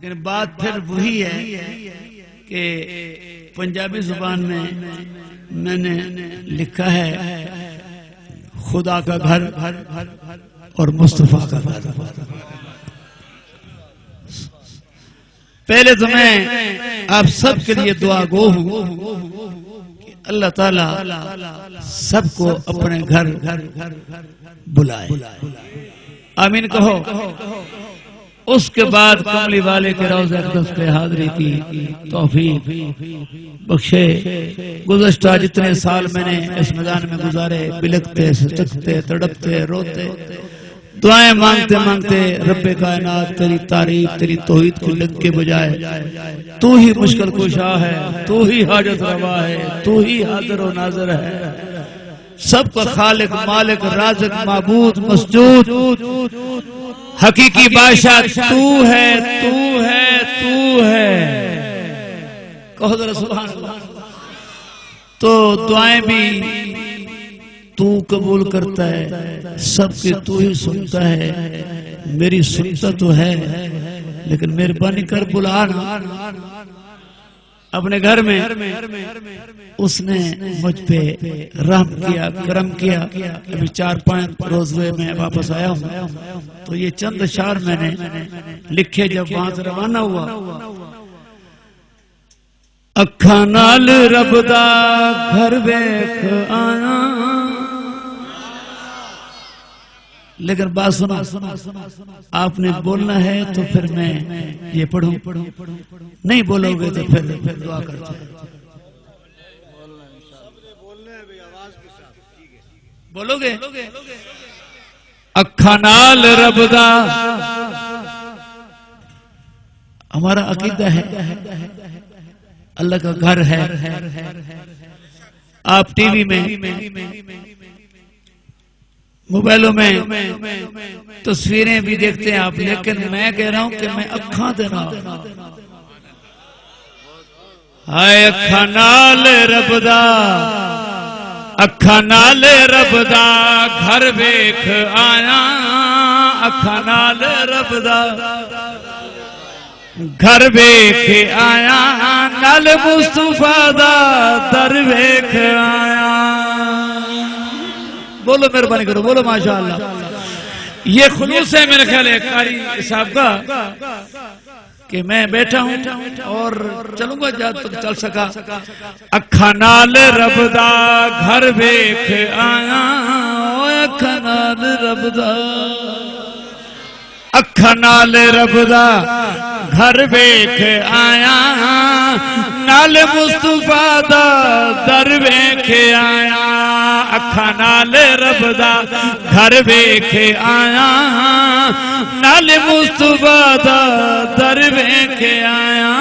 لیکن بات پھر وہی ہے کہ پنجابی زبان میں نے لکھا ہے خدا کا گھر اور مصطفیٰ کا گھر. پہلے تو میں آپ سب کے لیے دعا گو ہوں کہ اللہ تعالیٰ سب کو اپنے گھر بلائے. آمین کہو. اس کے بعد کملی والے کے روضہ اقدس پہ حاضری کی توفیق بخشے. گزشتہ جتنے سال میں نے اس میدان میں گزارے بلکتے سچکتے تڑپتے روتے دعائیں مانگتے مانگتے رب کائنات تیری تعریف تیری توحید کی ڈنکے بجائے. تو ہی مشکل کشا ہے, تو ہی حاجت روا ہے, تو ہی حاضر و ناظر ہے, سب کا خالق مالک رازق معبود مسجود حقیقی بادشاہ تو ہے تو ہے تو ہے. کہو ذرا سبحان اللہ. تو دعائیں بھی تو قبول کرتا ہے, سب کے تو ہی سنتا ہے. میری سنتا تو ہے لیکن مہربانی کر بلانا اپنے گھر میں. اس نے مجھ پہ رحم کیا کرم کیا. ابھی 4-5 روز ہوئے میں واپس آیا ہوں تو یہ چند اشعار میں نے لکھے جب وہاں سے روانہ ہوا. اکھاں نال رب دا گھر ویکھ آیا. لیکن بات سنا, آپ نے بولنا ہے تو پھر میں یہ پڑھوں, نہیں بولو گے تو پھر دعا کرتے ہیں. بولو گے اکھاں نال رب دا. ہمارا عقیدہ ہے اللہ کا گھر ہے. آپ ٹی وی میں موبائلوں میں تصویریں بھی دیکھتے ہیں آپ, لیکن میں کہہ رہا ہوں کہ میں اکھاں دینا. ہائے اکھاں نال رب دا, اکھاں نال رب دا گھر ویکھ آیا. اکھاں نال رب دا گھر ویکھ آیا. نال مصطفیٰ دا در ویکھ آیا. بولو مہربانی کرو, بولو ماشاءاللہ. یہ خلوص ہے میرے خیال ہے قاری صاحب کا کہ میں بیٹھا ہوں اور چلوں گا جہاں تک چل سکا. اکھاں نال رب دا گھر ویکھ آیا. اکھاں نال رب دا, اکھاں نال رب دا گھر ویکھ آیا. نال مصطفیٰ دا در ویکھ آیا. اکھاں نال رب دا گھر ویکھ آیا. نال مصطفیٰ دا در ویکھ آیا.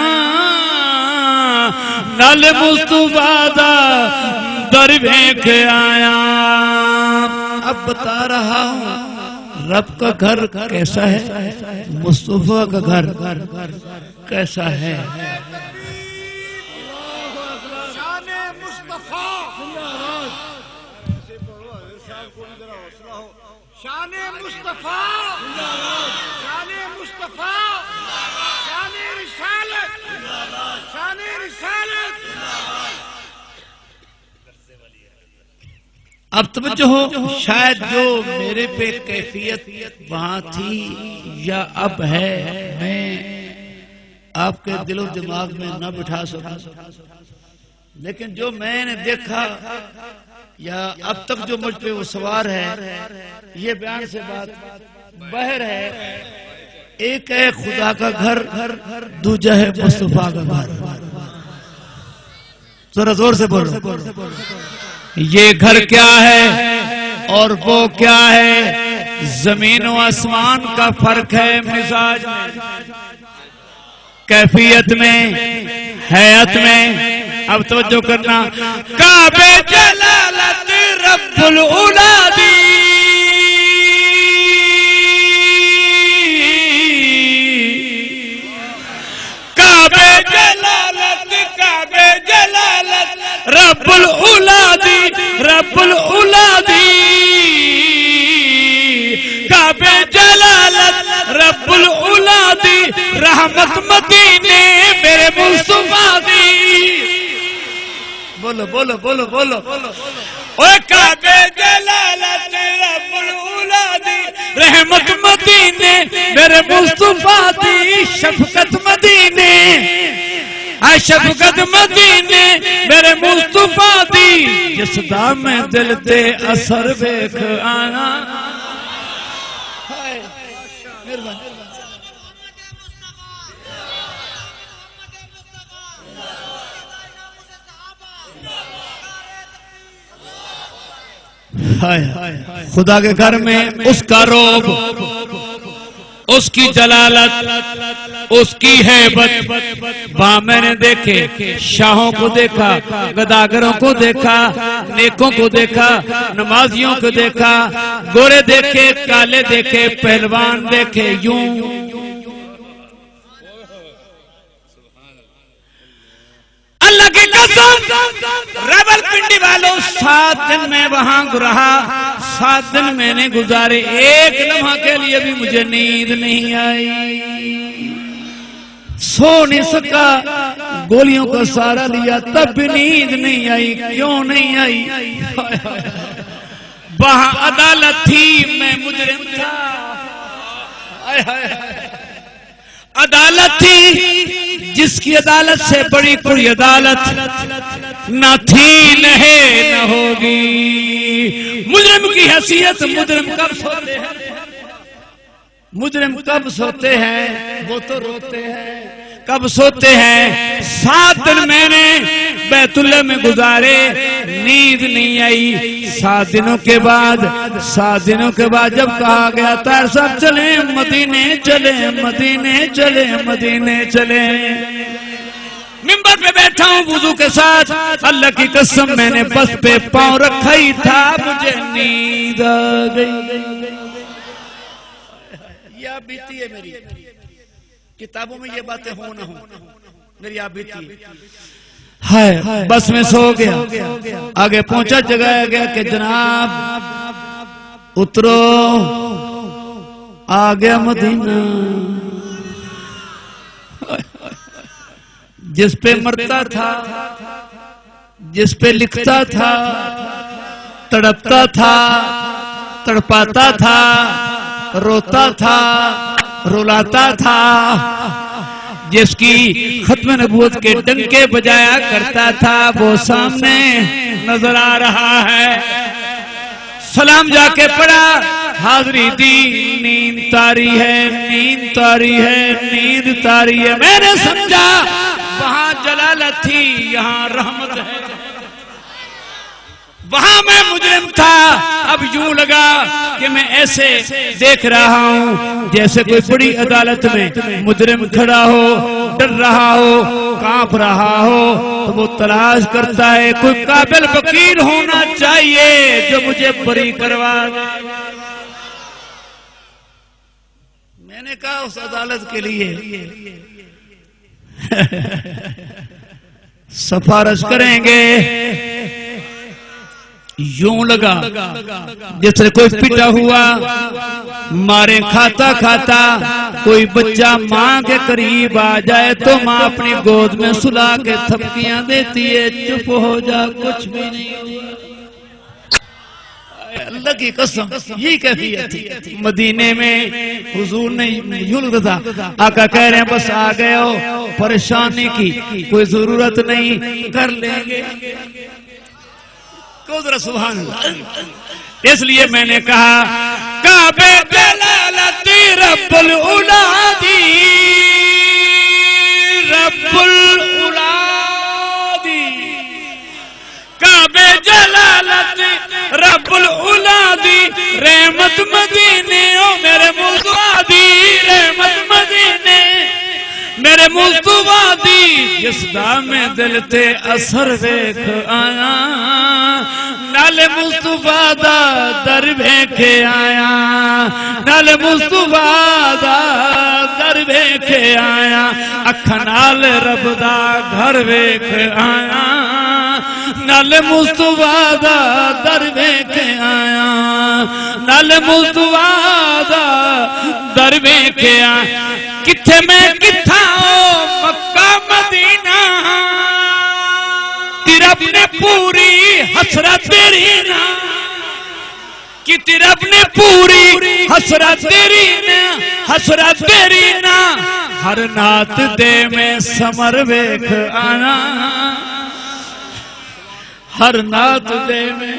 نال مصطفیٰ دا در ویکھ آیا. اب بتا رہا ہوں رب کا گھر کیسا ہے, مصطفیٰ کا گھر کیسا ہے. شان مصطفیٰ, شان مصطفیٰ, شان رسالت, شان رسالت. اب توجہ ہو, شاید جو میرے پہ کیفیت وہاں تھی یا اب ہے میں آپ کے دل و دماغ میں نہ بٹھا سکا, لیکن جو میں نے دیکھا یا اب تک جو مجھ پہ وہ سوار ہے, یہ بیان سے بات باہر ہے. ایک ہے خدا کا گھر, دوجہ ہے مصطفیٰ کا گھر. ذرا زور سے بولو. یہ گھر کیا ہے اور وہ کیا ہے, زمین و آسمان کا فرق ہے. مزاج میں, کیفیت میں, حیات میں. اب توجہ کرنا. کعبے جلالت رب العلا کعبے جلالت, کعبے جلالت رب العلا دی, رب العلا دی. کعبے جلالت رب العلا دی. دی رحمت مدینے میرے مصطفیٰ دی بولو بولو بولو بولو اوے کعبے جلالت رب العلا دی رحمت مدینے میرے مصطفیٰ دی شفقت مدینے شفقت مدینے میرے مصطفیٰ دی جس دا میں دل تے اثر ویکھ آیا خدا کے گھر میں اس کا روب اس کی جلالت اس کی ہیبت وہاں میں نے دیکھے شاہوں کو دیکھا گداگروں کو دیکھا نیکوں کو دیکھا نمازیوں کو دیکھا گورے دیکھے کالے دیکھے پہلوان دیکھے یوں اللہ کی قسم ریبل پنڈی والوں 7 دن میں وہاں رہا 7 دن میں نے گزارے ایک لمحہ کے لیے بھی مجھے نیند نہیں آئی سو نہیں سکا گولیوں کا سہارا لیا تب بھی نیند نہیں آئی کیوں نہیں آئی وہاں عدالت تھی میں مجرم تھا عدالت تھی جس کی عدالت سے بڑی کوئی عدالت نہ تھی نہ ہے نہ ہوگی مجرم کی حیثیت مجرم کب سوتے ہیں مجرم کب سوتے ہیں وہ تو روتے ہیں کب سوتے ہیں 7 دن میں نے بیت اللہ میں گزارے نیند نہیں آئی 7 دنوں کے بعد جب کہا گیا طاہر صاحب چلیں مدینے چلیں مدینے چلیں مدینے چلیں منبر پہ بیٹھا ہوں وضو کے ساتھ اللہ کی قسم میں نے بس پہ پاؤں رکھا ہی تھا مجھے نیند آ گئی یہ آپ بیتی ہے میری کتابوں میں یہ باتیں ہوں نہ ہوں میری آپ بیتی ہے بس میں سو گیا آگے پہنچا جگایا گیا کہ جناب اترو آ گیا مدینہ جس پہ مرتا تھا جس پہ لکھتا تھا تڑپتا تھا تڑپاتا تھا روتا تھا رولاتا تھا جس کی ختم نبوت کے ڈنکے بجایا کرتا تھا وہ سامنے نظر آ رہا ہے سلام جا کے پڑا حاضری دی نیند تاری ہے نیند تاری ہے نیند تاری ہے میں نے سمجھا وہاں جلالت تھی یہاں رحمت ہے وہاں میں مجرم تھا اب یوں لگا کہ میں ایسے دیکھ رہا ہوں جیسے کوئی بڑی عدالت میں مجرم کھڑا ہو ڈر رہا ہو کانپ رہا ہو تو وہ تلاش کرتا ہے کوئی قابل وکیل ہونا چاہیے جو مجھے بری کروا دے میں نے کہا اس عدالت کے لیے سفارش کریں گے یوں لگا جیسے کوئی پٹا ہوا مارے کھاتا کھاتا کوئی بچہ ماں کے قریب آ جائے تو ماں اپنی گود میں سلا کے تھپکیاں دیتی ہے چپ ہو جا کچھ بھی نہیں ہوا اللہ کی قسم یہی کیفیت تھی مدینے میں حضور نے یوں لگا آقا کہہ رہے ہیں بس آ گئے ہو پریشانی کی کوئی ضرورت نہیں کر لیں گے سبحان اللہ اس لیے میں نے کہا کعبے جلالت رب العلا دی رب العلا دی کعبے جلالت رب العلا دی رحمت مدینے او میرے مصطفیٰ دی رحمت مدینے میرے مصطفیٰ دی جس دا میں دل تے اثر ویکھ آیا نال مصطفیٰ دا در ویکھے آیا نال مصطفیٰ دا در ویکھے آیا اکھاں نال رب دا گھر ویکھ آیا نال مصطفیٰ دا در ویکھے آیا نال مصطفیٰ دا در ویکھے آیا کتھے میں کتھا مکہ مدینہ رب نے پوری حسرت تیری نا کہ رب نے پوری حسرت تیری نا حسرت تیری نا ہر نات دے میں سمر ویکھ آنا ہر نات دے میں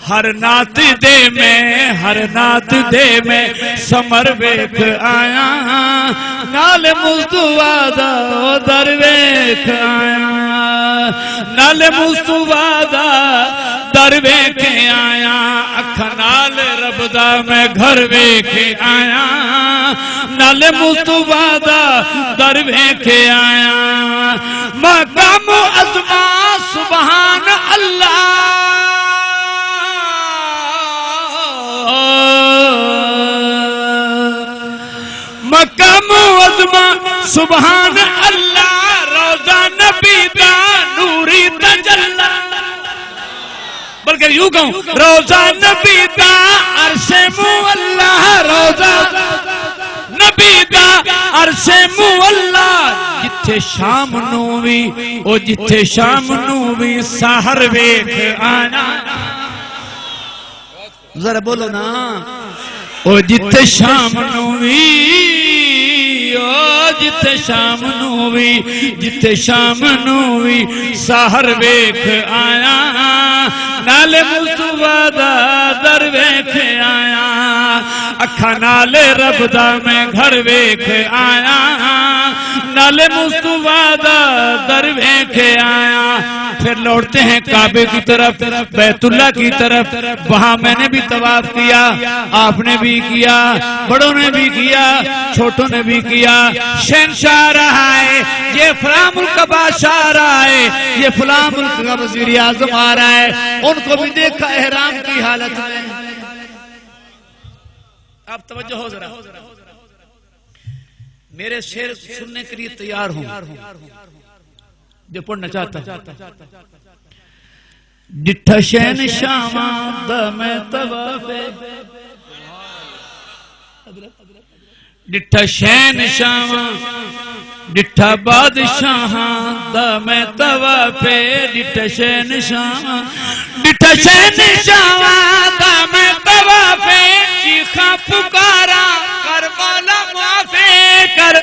ہر نات دے میں ہر نات دے میں سمر ویکھ آیا نال مصطفیٰ دا در ویکھ آیا نال مصطفیٰ دا در ویکھ آیا اکھ نال رب دا میں گھر ویکھ آیا نال مصطفیٰ دا در ویکھ آیا مقام عظمہ سبحان اللہ مقام عظمہ سبحان اللہ روزہ نبی دا نوری تجلی بلکہ یوں کہوں روزہ نبی دا عرش مولا روزہ نبی دا عرش مولا جتھے شام نووی او جتھے شام نووی سحر ویکھ آنا ذرا بولو نا او جتھے شام نووی او جتھے شام نووی جتھے شام نووی سحر ویکھ آیا نال مصطفیٰ دا در ویکھ آیا اکھا نال رب دا میں گھر ویکھ آیا نال مصطفیٰ دا در ویکھ آیا پھر لوٹتے ہیں کعبے کی طرف بیت اللہ کی طرف وہاں میں نے بھی طواف کیا آپ نے بھی کیا بڑوں نے بھی کیا چھوٹوں نے بھی کیا شہنشاہ رہا ہے یہ فلاں ملک کا بادشاہ رہا ہے یہ فلاں ملک کا وزیر اعظم آ رہا ہے ان کو بھی دیکھا احرام کی حالت میں آپ توجہ ہو ذرا میرے شعر سننے کے لیے تیار ہوں جو پڑھنا چاہتا ڈٹھا شہن شاما دم طوافے ڈٹھا شہن شاما ڈٹھا بادشاہاں دم طوافے ڈٹھا شہن شاما ڈٹھا شہن شاما دم طوافے چیخا پکارا کر مولا معافی کر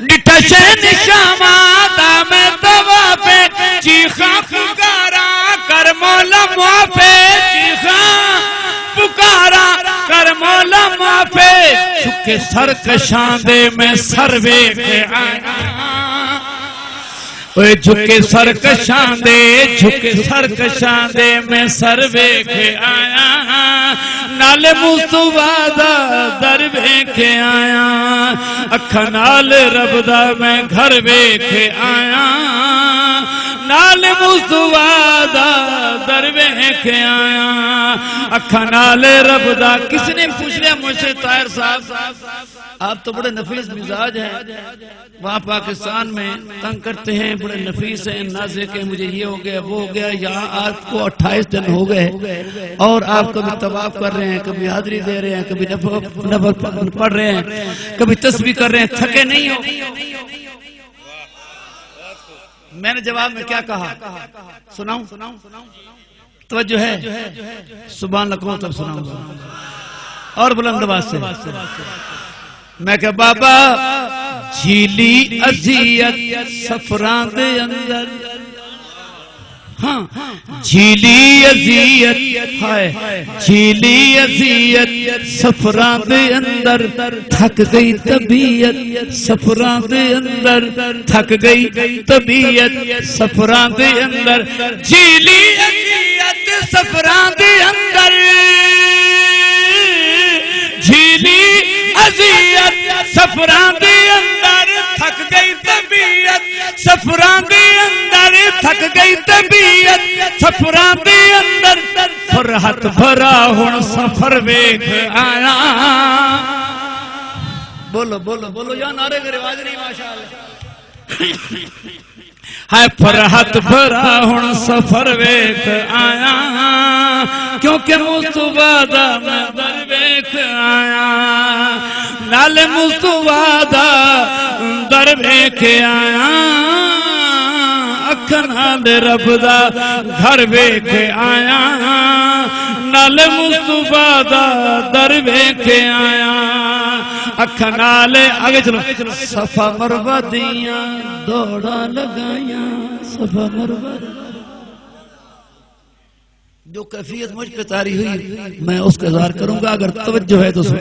ڈٹھا شہن شاما دام طوافے چیخا پکارا کر مولا معافی چیخا پکارا کر مولا معافی جھکے سر کشاں دے میں سر ویکھ آیا اوے جھکے سر کشاں دے جھکے سر کشاں دے میں سر ویکھ آیا نال مصطفیٰ دا در ویکھ آیا اکھا نال رب دا میں گھر ویکھ آیا نال مصطفیٰ دا در ویکھ آیا اکھا نال رب دا کس نے پوچھ لیا مجھ سے طاہر صاحب آپ تو بڑے نفیس مزاج ہیں وہاں پاکستان میں تنگ کرتے ہیں بڑے نفیس ہیں نازے کہ مجھے یہ ہو گیا وہ ہو گیا یہاں آپ کو 28 دن ہو گئے اور آپ کبھی طواف کر رہے ہیں کبھی حاضری دے رہے ہیں کبھی نفل پڑھ رہے ہیں کبھی تسبیح کر رہے ہیں تھکے نہیں ہو میں نے جواب میں کیا کہا سناؤں توجہ ہے سبحان اللہ کو تب سناؤں گا اور بلند آواز سے میں کہ بابا جھیلی اذیت سفران دے اندر ہاں جھیلی اذیت ہائے جھیلی اذیت سفران دے اندر تھک گئی طبیعت سفران دے اندر تھک گئی طبیعت سفران دے اندر جھیلی اذیت سفران دے اندر جھیلی اذیت سفران دے اندر تھک گئی طبیعت سفران دے اندر تھک گئی طبیعت سفران دے اندر فرحت بھرا ہن سفر ویکھ آیا بولو بولو بولو یا نعرے کے رواج نہیں ماشاءاللہ ہے فرحت بھرا ہن سفر ویکھ آیا کیونکہ مصطفیٰ دا میں در ویکھ آیا نال مصطفیٰ دا در ویکھ آیا اکھاں نال رب دا گھر ویکھ آیا نال مصطفیٰ دا در ویکھ آیا اکھاں نال آگے چلو صفا مروہ دیاں دوڑا لگایاں صفا مروہ جو کیفیت مجھ پہ طاری ہوئی میں اس کا اظہار کروں گا اگر توجہ ہے تو سنا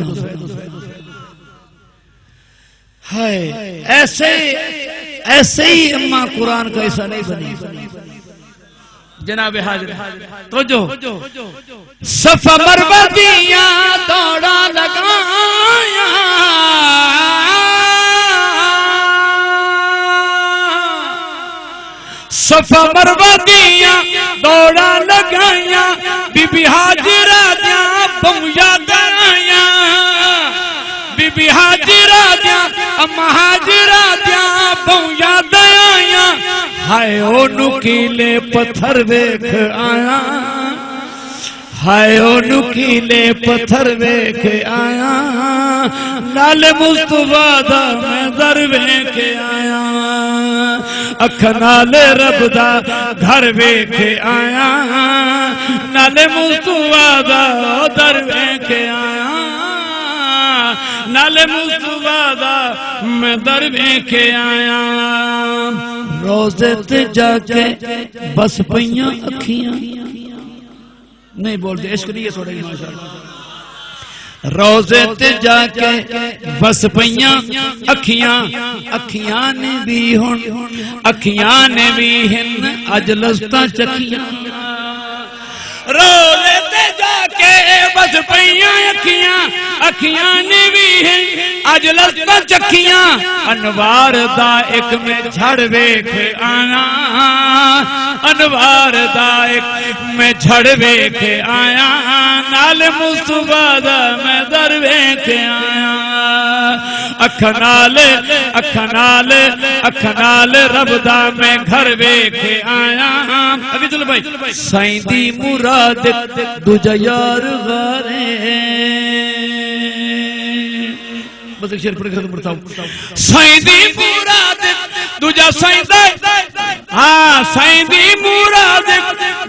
ایسے ہی اماں قرآن کا ایسا نہیں بنی جناب حاضر توجہ صفا مروہ دیاں دوڑا لگایاں صفا مروہ دیاں دوڑا لگایاں بی بی حاجرہ دیاں بہویا گایاں بی بی حاجرہ دیاں اما حاجرہ دیاں بہویا گایاں ہائے او نکیلے پتھر ویکھ آیا ہائے او نکیلے پتھر ویکھ آیا نال مصطفیٰ دا میں در ویکھ آیا اکھ نال رب دا گھر ویکھ آیا نال مصطفیٰ دا در ویکھ آیا نال مصطفیٰ دا میں در ویکھ آیا روزے تے جا کے بس پئیاں اکھیاں نہیں بولتے عشق نہیں ہے تھوڑا ہی ماشاءاللہ روزے تے جا کے بس پئیاں اکھیاں نے بھی ہن اکھیاں نے بھی ہن اج لذتاں چکھیاں روزے تے جا کے بس پئیاں اکھیاں نے بھی ہن اج لذتاں چکھیاں انوار دا ایک میں جھڑ ویکھ آیا انوار دا ایک میں جھڑ ویکھ آیا نال مصطفیٰ دا میں در ویکھ آیا اکھ نال رب دا میں گھر ویکھ آیا ابھی چلو بھائی سائیں دی مراد دوجا یار غارے بس ایک شیر پڑھ کے ختم کرتا ہوں سائیں دی مراد دوجا سائیں دی ہاں سائیں دی مراد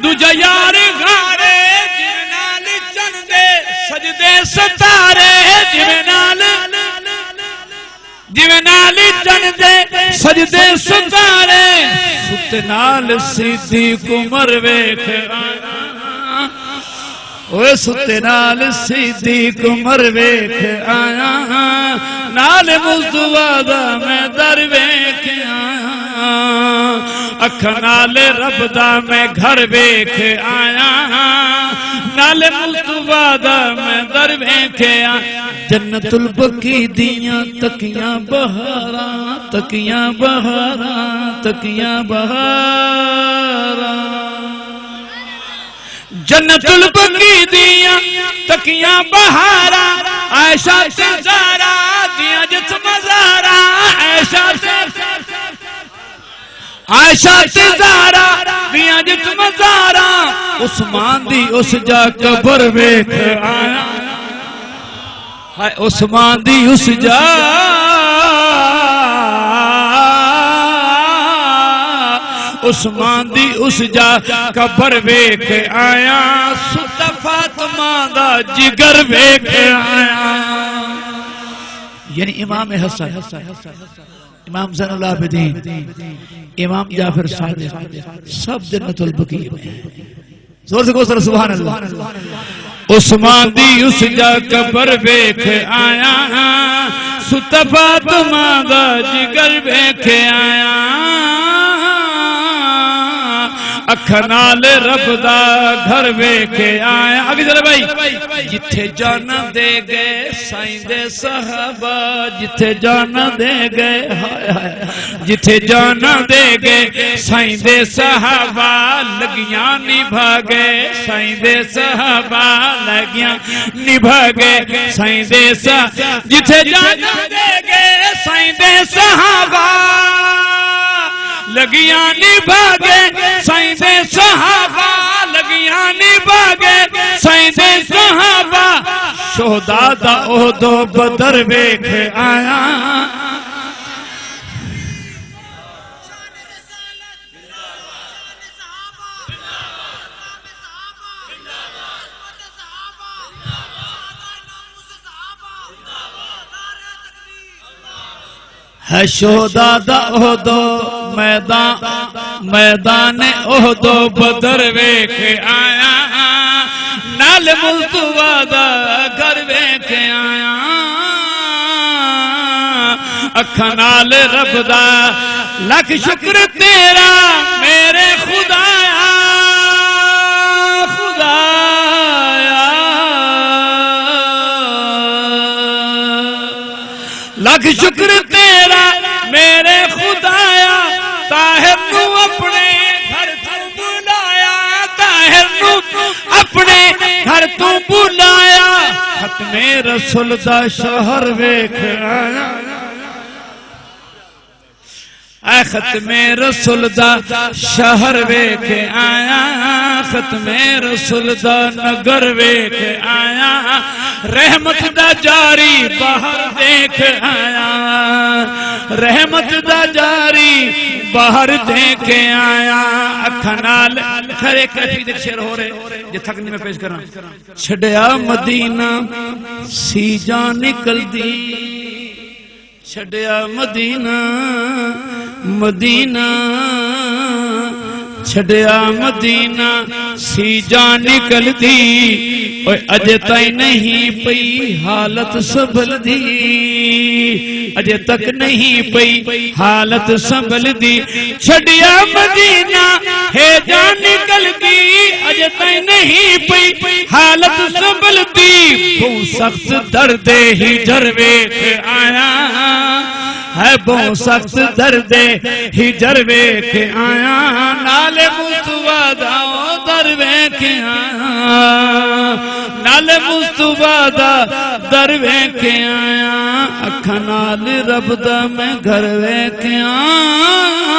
دوجا یار غارے جویں نال چندے سجدے ستارے جویں نال چندے سجدے ستارے ست نال صدیق عمر ویکھ آیا اوے ست نال صدیق عمر ویکھ آیا نال مصطفیٰ دا میں در ویکھ آیا اکھ نال رب دا میں گھر ویکھ آیا نال مصطفیٰ دا میں در ویکھ آیا جنت البقی دیاں تکیاں بہاراں تکیاں بہاراں تکیاں بہاراں جنت البقی دیاں تکیاں بہاراں عائشہ سے زارا دیاں جسم زارا عائشہ سے زارا دیاں جسم زارا عثمان دی اس جا قبر ویکھ آیا عثمان دی اس جا عثمان دی اس جا قبر ویکھ آیا ست فاطمہ دا جگر ویکھ آیا یعنی امام حسن امام زین العابدین امام جعفر صادق سب جنت البقیع میں زور سے کو سبحان اللہ عثمان دی اس جا قبر ویکھ آیا ست فاطمہ دا جگر ویکھ آیا اکھ نال رب دا گھر ویکھ آیا آگے چلے بھائی جتھے جانا دے گئے سائیں دے صحابہ جتھے جانا دے گئے جتھے جانا دے گئے سائیں دے صحابہ لگیاں نبھا گئے سائیں دے صحابہ لگیاں نبھا گئے سائیں دے صحابہ جتھے جانا دے گئے سائیں دے صحابہ لگیاں نبھا گئے سائیں دے صحابہ لگیاں نبھا گئے سیدے صحابہ شہداء دا احد و بدر ویکھ آیا ہے شہداء دا احد میدان احد و بدر ویکھ آیا نال مصطفیٰ دا گھر ویکھ آیا اکھاں نال رب دا لکھ شکر تیرا میرے خدایا لکھ شکر تیرا میرے خدایا طاہر نو اپنے گھر تو بلایا طاہر نو اپنے گھر تو بلایا ختم رسول دا شہر ویکھ آیا اے ختم رسول دا شہر ویکھ آیا ختم رسول دا نگر ویکھ آیا رحمت دا جاری باہر دیکھ آیا رحمت دا جاری باہر دیکھ آیا اکھاں نال کھڑے کافی دے شعر ہو رہے یہ تھک نہیں میں پیش کر رہا چھڑیا مدینہ سی جان نکل دی چھڑیا مدینہ مدینہ چھڑیا مدینہ سی جان نکل دی اوے اجے تائیں نہیں پئی حالت سنبھل دی اجے تک نہیں پئی حالت سنبھل دی چھڑیا مدینہ ہے جان نکل دی اجے تائیں نہیں پئی حالت سنبھل دی بہت سخت درد ہجر ویکھ آیا ہے بہت سخت درد ہجر ویکھ آیا نال مصطفیٰ دا در ویکھ آیا نال مصطفیٰ دا در ویکھ آیا اکھاں نال رب دا میں گھر ویکھ آیا